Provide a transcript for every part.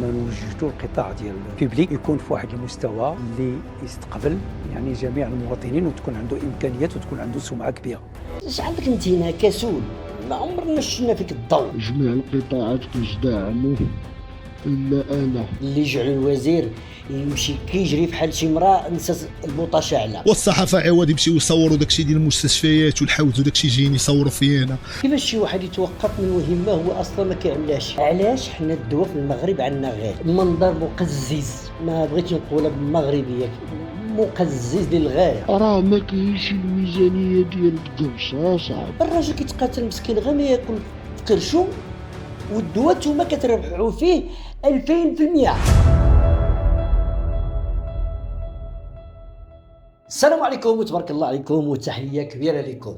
ان نوجدوا القطاع ديال البيبليك يكون في واحد المستوى اللي يستقبل يعني جميع المواطنين وتكون عنده امكانيات وتكون عنده سمعه كبيره. اش عندك انت هنا كسول؟ ما عمرنا شفنا فيك الضوء. جميع القطاعات كيزدعموا الا انا اللي جعل الوزير يمشي كيجري بحال شي مراه نسات البوطه شاعله. والصحافه عوض يمشيو يصوروا داكشي ديال المستشفيات والحوت وداكشي جايين يصوروا فيا انا. كيفاش شي واحد يتوقف من مهمه هو اصلا ما كيعملهاش؟ علاش حنا الدواء في المغرب عندنا غير المنظر مقزز، ما بغيتش نقولها بالمغربيه، مقزز للغايه. راه ما كاينش الميزانيه ديال الدرس، راه صعب. الراجل كيتقاتل مسكين غير ما ياكل قرشو، والدواء نتوما كتربحوا فيه 2000%. السلام عليكم وتبارك الله عليكم وتحية كبيرة لكم.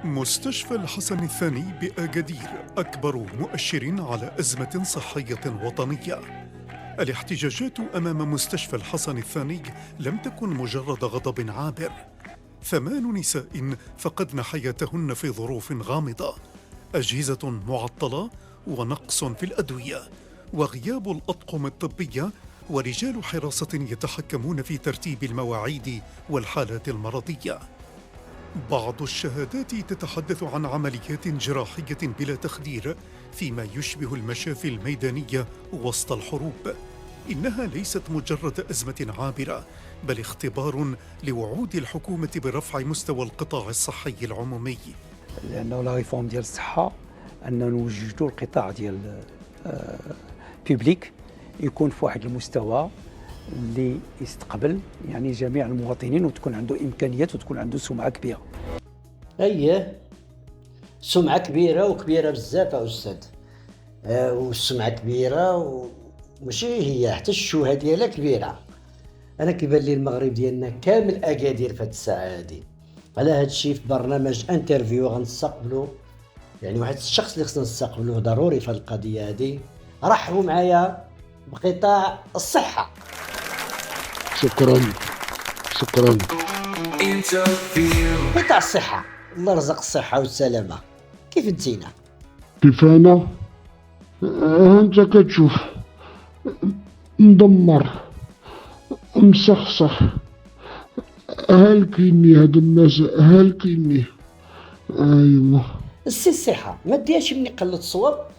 مستشفى الحسن الثاني بأكادير أكبر مؤشر على أزمة صحية وطنية. الاحتجاجات أمام مستشفى الحسن الثاني لم تكن مجرد غضب عابر. 8 نساء فقدن حياتهن في ظروف غامضة، أجهزة معطلة ونقص في الأدوية وغياب الأطقم الطبية ورجال حراسة يتحكمون في ترتيب المواعيد والحالات المرضية. بعض الشهادات تتحدث عن عمليات جراحية بلا تخدير فيما يشبه المشافي الميدانية وسط الحروب. إنها ليست مجرد أزمة عابرة، بل اختبار لوعود الحكومة برفع مستوى القطاع الصحي العمومي. لانه لا ريفورم ديال الصحه ان نوجدوا القطاع ديال بيبليك يكون في واحد المستوى اللي يستقبل يعني جميع المواطنين وتكون عنده امكانيات وتكون عنده سمعه كبيره. اييه، سمعة كبيرة وكبيرة بزاف يا أستاذ. والسمعة كبيرة وماشي هي، حتى الشوهة ديالها كبيرة. أنا كيبان لي المغرب ديالنا كامل أكادير في هاد الساعة هادي. على هاد الشيء في برنامج انترفيو غنستقبلو يعني واحد الشخص اللي خصنا نستقبلوه ضروري في هاد القضية هادي. رحبوا معايا بقطاع الصحة. شكرا. قطاع الصحة، الله رزق الصحة والسلامة. كيف انتينا؟ كيف انا انت كتشوف مدمر مسخسخ، هالكيني هاد الناس هالكيني. ايوا السي الصحة ما ديهاش مني قلة الصواب.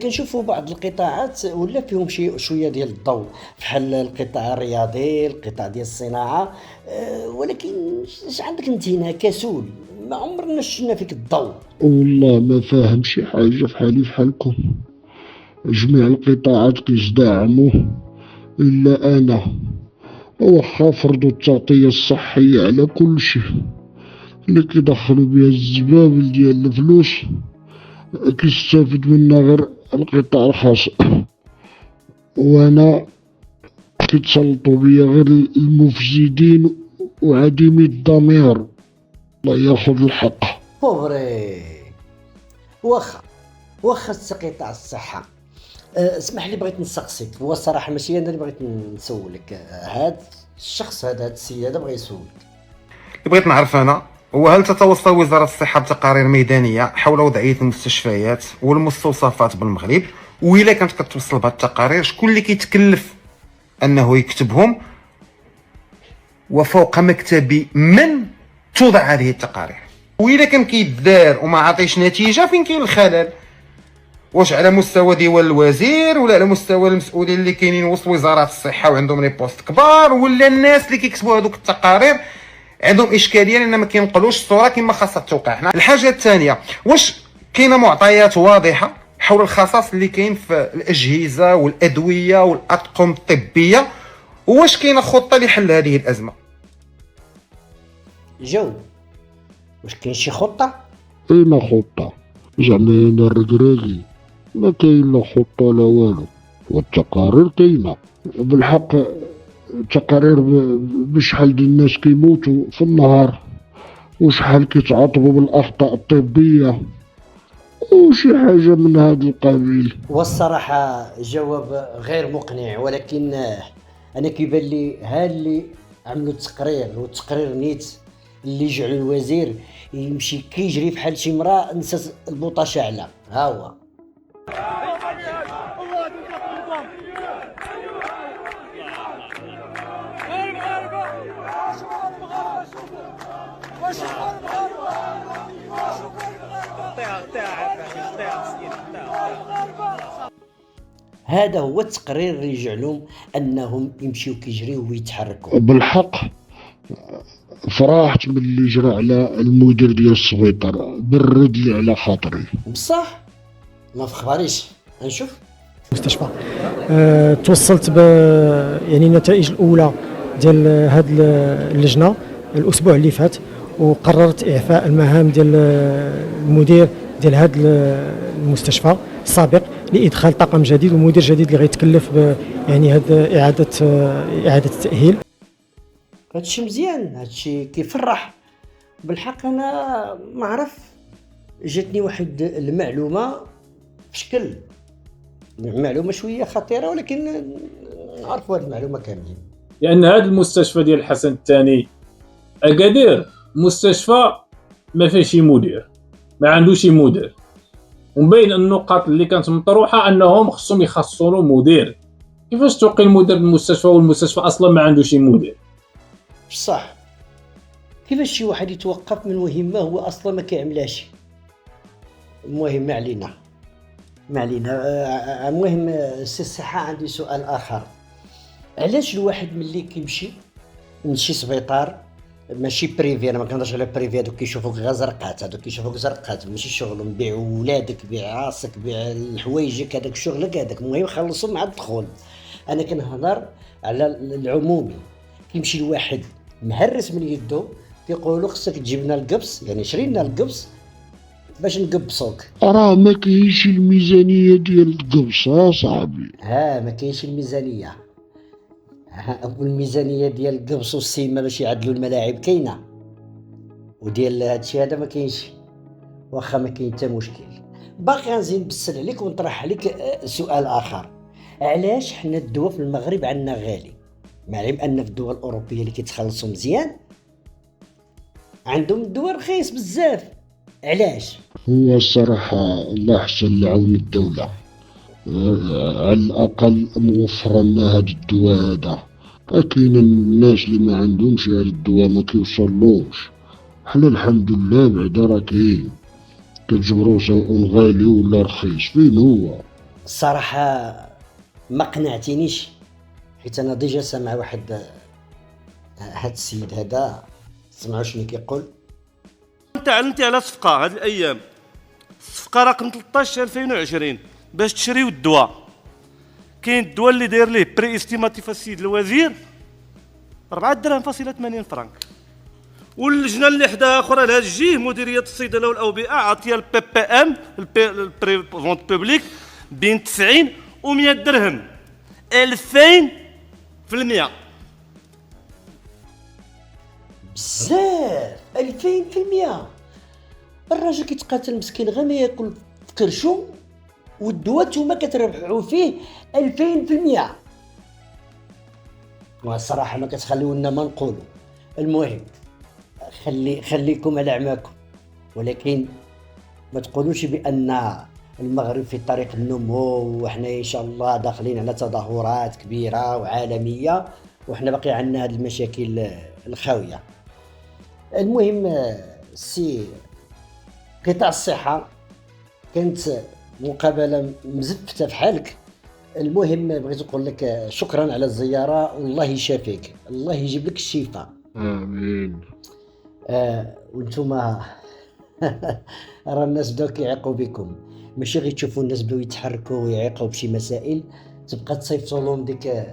كنشوفوا بعض القطاعات ولا فيهم شويه ديال الضوء، بحال القطاع الرياضي، القطاع ديال الصناعه. ولكن اش عندك انت هنا كسول؟ ما عمرنا شفنا فيك الضوء. والله ما فاهم شي حاجه فحالي فحالكم. جميع القطاعات كيزدعموا الا انا، واخا فرضوا التغطيه الصحيه على كل شيء اللي كيدخلوا بها الزبابل ديال الفلوس كيستافد منها غير القطاع الخاص، وانا كيتسلطوا بيا غير المفسدين وعديمي الضمير. الله ياخذ الحق. بوغري، واخا قطاع الصحه. اسمح لي بغيت نسقسيك، هو الصراحه ماشي انا اللي بغيت نسولك، هاد الشخص هاد السيد هذا بغى يسولك. بغيت نعرف انا وهل تتوصل وزارة الصحة بتقارير ميدانية حول وضعية المستشفيات والمستوصفات بالمغرب؟ وإلا كانت كتوصل بهاد التقارير شكون اللي كيتكلف أنه يكتبهم؟ وفوق مكتب من توضع هذه التقارير؟ وإلا كان كيدار وما عطيش نتيجة، فين كاين الخلل؟ واش على مستوى ديوان الوزير ولا على مستوى المسؤولين اللي كاينين وسط وزارة الصحة وعندهم لي بوست كبار، ولا الناس اللي كيكتبوا هذوك التقارير عندهم اشكاليه لان ما كينقلوش الصوره كما خاصها توقع هنا؟ الحاجه الثانيه، واش كاينه معطيات واضحه حول الخصاص اللي كاين في الاجهزه والادويه والاطقم الطبيه؟ واش كاينه خطه لحل هذه الازمه؟ جاوب، واش كاين شي خطه؟ اين خطه؟ زعما انا الركراكي ما كاين لا خطه لا والو، والتقارير كاينه بالحق. تقارير بشحال ديال الناس كيموتوا في النهار، وشحال كيتعاطبوا بالاخطاء الطبيه وشي حاجه من هذا القبيل. والصراحه جواب غير مقنع، ولكن انا كيبان لي ها اللي عملوا التقرير، والتقرير نيت اللي جعلوا الوزير يمشي كيجري بحال شي مراه نسات البوطه شاعله. ها هو هذا هو التقرير اللي يجعلهم انهم يمشيو كيجريو ويتحركوا. بالحق فرحت باللي جرى على المدير ديال السبيطار، برد لي على خاطري. بصح ما في خباريش نشوف المستشفى. توصلت يعني النتائج الاولى ديال هذه اللجنه الاسبوع اللي فات، وقررت اعفاء المهام ديال المدير ديال هذا المستشفى السابق لادخال طاقم جديد ومدير جديد اللي غيتكلف يعني هذا اعاده التاهيل. هادشي مزيان، هادشي كيفرح بالحق. انا ما عرف، جاتني واحد المعلومه بشكل معلومه شويه خطيره، ولكن نعرفوا هذه المعلومه كاملين. لان هذا المستشفى ديال الحسن الثاني اكادير مستشفى ما فيه شي مدير، ما عندوش شي مدير، ومن بين النقاط اللي كانت مطروحه انهم خصهم يخصصوا مدير. كيفاش توقي المدير المستشفى والمستشفى اصلا ما عندوش شي مدير؟ بصح كيفاش شي واحد يتوقف من مهمه هو اصلا ما كيعملهاش؟ المهم ما علينا. المهم سي الصحه، عندي سؤال اخر. علاش الواحد ملي كيمشي من شي سبيطار ماشي بريفي، انا ما كنهضرش على بريفي، هذوك كيشوفوك غير زرقات، هذوك كيشوفوك زرقات ماشي شغلهم، بيع ولادك بيع راسك بيع الحوايجك، هذاك شغلك هذاك، المهم خلصوا مع الدخول. انا كنهضر على العمومي. كيمشي الواحد مهرس من يدو كيقولوا خصك تجيب لنا القبص، يعني شري لنا القبص باش نقبصوك. راه ما كاينش الميزانيه ديال القبص صاحبي. ما كاينش الميزانيه. والميزانيه ديال القبص والسيما باش يعدلوا الملاعب كاينه، وديال هادشي هذا ما كاينش. واخا ما كاين حتى مشكل، باقي غنزيد نبسل عليك ونطرح عليك سؤال اخر. علاش حنا الدواء في المغرب عندنا غالي، مع العلم ان في الدول الاوروبيه اللي كيتخلصوا مزيان عندهم الدواء رخيص بزاف؟ علاش؟ هو الصراحه الله يحسن لعون الدوله، على الاقل موفر لنا هاد الدواء هذا. كاين الناس اللي ما عندهمش هاد الدواء ما كيوصلوش. حنا الحمد لله بعدا راه كاين، كتجبرو سواء غالي ولا رخيص. فين هو؟ الصراحه ما قنعتينيش، حيت انا ديجا سامع واحد هاد السيد هذا، سمعوا شنو كيقول. تعلمتي على صفقه هاد الايام، الصفقه رقم 13 2020 باش تشريو الدواء. كاين الدواء اللي داير ليه بري استيماتيف السيد الوزير 4 دراهم فاصله 80 فرنك، واللجنه اللي حداها اخرى لهاد الجهه مديريه الصيدله والاوبئه عاطيه البي بي ام البري فونت بوبليك بين 90 و100 درهم، 2000%. بزاف 2000%. الراجل كيتقاتل مسكين غير ما ياكل في كرشو، والدواء نتوما كتربحوا فيه 2000%. والصراحه ما كتخليونا ما نقولوا. المهم خليكم على عماكم، ولكن ما تقولوش بان المغرب في طريق النمو وحنا ان شاء الله داخلين على تظاهرات كبيره وعالميه وحنا باقي عندنا هذه المشاكل الخاويه. المهم سي قطاع الصحه كانت مقابله مزفته في حالك. المهم بغيت نقول لك شكرا على الزياره، والله يشافيك، الله يجيب لك الشفاء. امين. وانتوما راه الناس بداو كيعيقوا بكم، ماشي غير تشوفوا الناس بداو يتحركوا ويعيقوا بشي مسائل تبقى تصيفطوا لهم ديك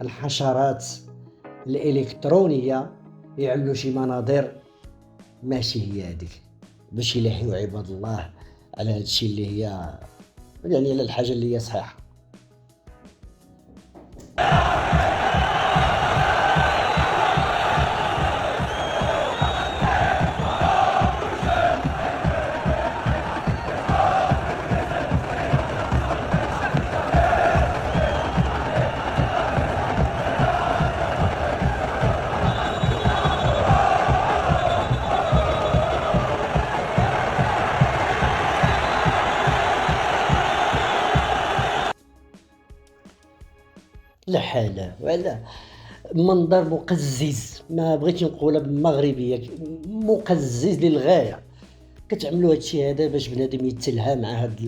الحشرات الالكترونيه يعملوا شي مناظر. ماشي هي هذيك، باش يلهيوا عباد الله على هذا الشيء اللي هي يعني على الحاجه اللي هي صحيحه. لا حاله ولا منظر مقزز، ما بغيتش نقولها بالمغربيه، مقزز للغايه. كتعملوا هادشي هذا باش بنادم يتلهى مع هاد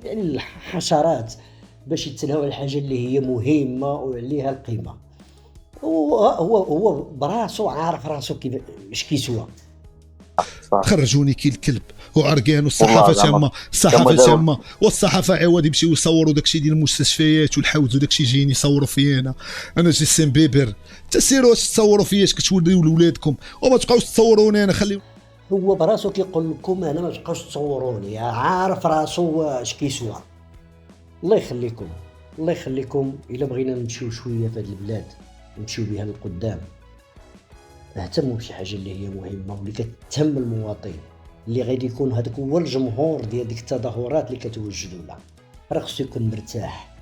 يعني الحشرات، باش يتلهوا على الحاجه اللي هي مهمه وعليها القيمه. هو براسو عارف راسو كيف اش كيسوى. خرجوني كي الكلب وعرقان، والصحافه تامه، الصحافه تامه، والصحافه عوض يمشيو يصوروا داكشي ديال المستشفيات والحوت وداكشي جايين يصوروا فيا انا جسم بيبر. تسيروا واش تصوروا فيا، اش كتوليو لولادكم وما تبقاوش تصوروني انا. خليو هو براسو كيقول لكم انا ما تبقاوش تصوروني، عارف راسو اش كيسوى. الله يخليكم، الله يخليكم. الا بغينا نمشيو شويه في هذه البلاد نمشيو بها للقدام، نهتموا بشي حاجه اللي هي مهمه واللي كتهم المواطن، اللي غادي يكون هذاك هو الجمهور ديال ديك التظاهرات اللي كتوجدوا لها. راه خصو يكون مرتاح،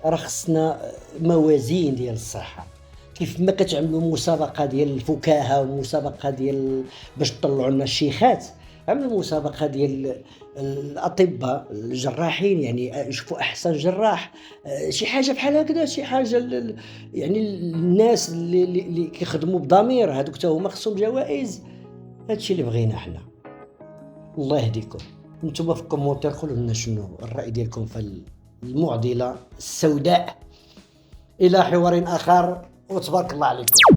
راه خصنا موازين ديال الصحه. كيف ما كتعملوا مسابقه ديال الفكاهه ومسابقه ديال باش تطلعوا لنا الشيخات، عملوا مسابقه ديال الاطباء الجراحين، يعني يشوفوا احسن جراح، شي حاجه بحال هكذا، شي حاجه يعني الناس اللي كيخدموا بضمير هذوك حتى هما خصهم جوائز. هادشي اللي بغينا حنا. الله يهديكم. نتوما في الكومونتير قولوا لنا شنو الراي ديالكم في المعضله السوداء. الى حوار اخر وتبارك الله عليكم.